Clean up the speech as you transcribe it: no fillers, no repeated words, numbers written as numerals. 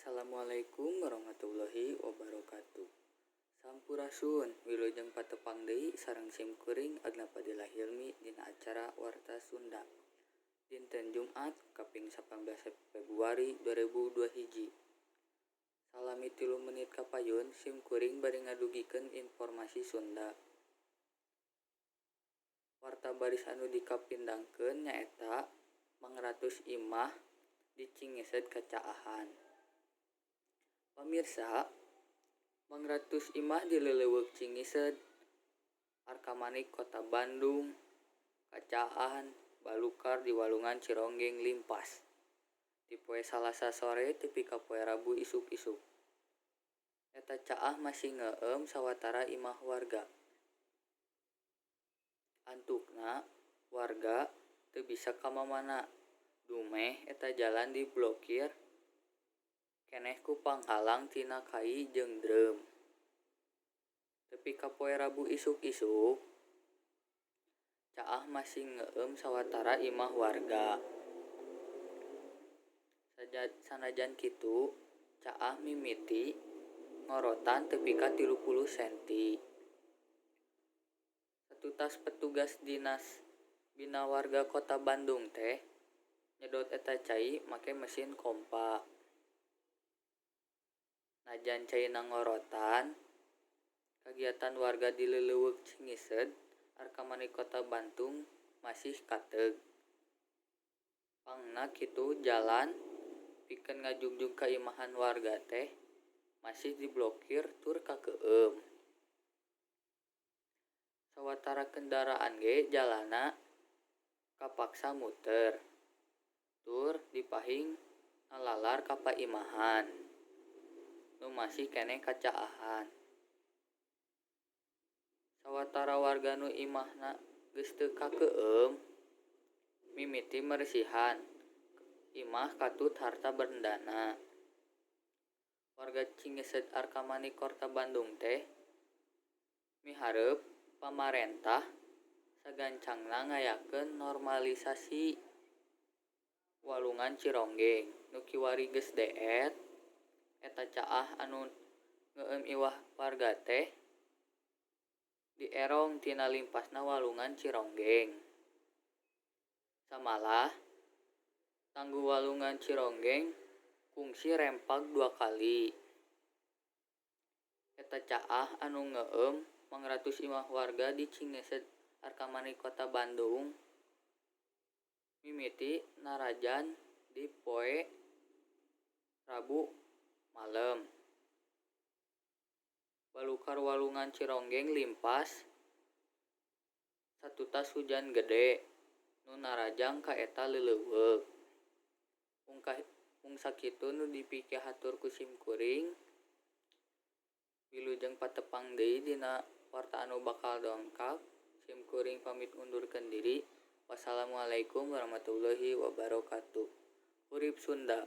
Assalamualaikum warahmatullahi wabarakatuh. Sampurasun, wilujeng patepang deui sareng simkuring Agnapadilah Hilmi dina acara Warta Sunda. Dinten Jumat kaping 18 Februari 2021. Salami 3 menit kapayun simkuring bari ngadugikeun informasi Sunda. Warta baris anu dikapindangkeun nyaeta Mangratus Imah di Cingesed Kacaahan. Pamirsa, Mangratus Imah di Leuleweuk Cingised, Arkamanik Kota Bandung, Kacaan, Balukar di Walungan Cironggeng Limpas. Di poe Salasa sore tepi ka poe Rabu isuk-isuk. Eta caah masih ngeueum sawatara imah warga. Antukna warga teu bisa ka mamana. Dumeh eta jalan diblokir keneh ku panghalang tina kai jeung dreum. Tepi ka poe Rabu isuk-isuk, caah masih ngeueum sawatara imah warga. Sanajan kitu, caah mimiti ngorotan tepi ka 30 cm. Satutas petugas dinas bina warga Kota Bandung teh nyedot eta cai make mesin kompa. Najan caina ngorotan, kagiatan warga di Leuleweuk Cingised, Arkamanik Kota Bandung masih kateug. Pangna kitu jalan pikeun ngajungjung ka imahan warga teh masih diblokir tur kakeueum. Sawatara kendaraan ge jalana kapaksa muter. Tur dipahing ngalalar ka paimahan nu masih keneh kacaahan. Sawatara warga nu imahna geus teu kakeueum mimiti maresihan imah katut harta bendana. Warga Cingesed Arkamanik Kota Bandung teh mihareup pamarentah sagancangna ngayakeun normalisasi Walungan Cironggeng nu kiwari geus deet. Eta caah anu ngeueum iwah warga teh dierong tina limpasna Walungan Cironggeng. Samalah Tanggul Walungan Cironggeng kungsi rempag 2 kali. Eta caah anu ngeueum Mangratus imah warga di Cingesed Arkamanik Kota Bandung mimiti narajan di poe Rabu malem. Balukar Walungan Cironggeng Limpas satutas hujan gede nu narajang ka eta Leuleweuk. Mung sakitu nu dipike hatur ku simkuring. Wilujeng patepang deui dina warta anu bakal dongkap. Simkuring pamit undurkeun diri. Wassalamualaikum warahmatullahi wabarakatuh. Urip Sunda.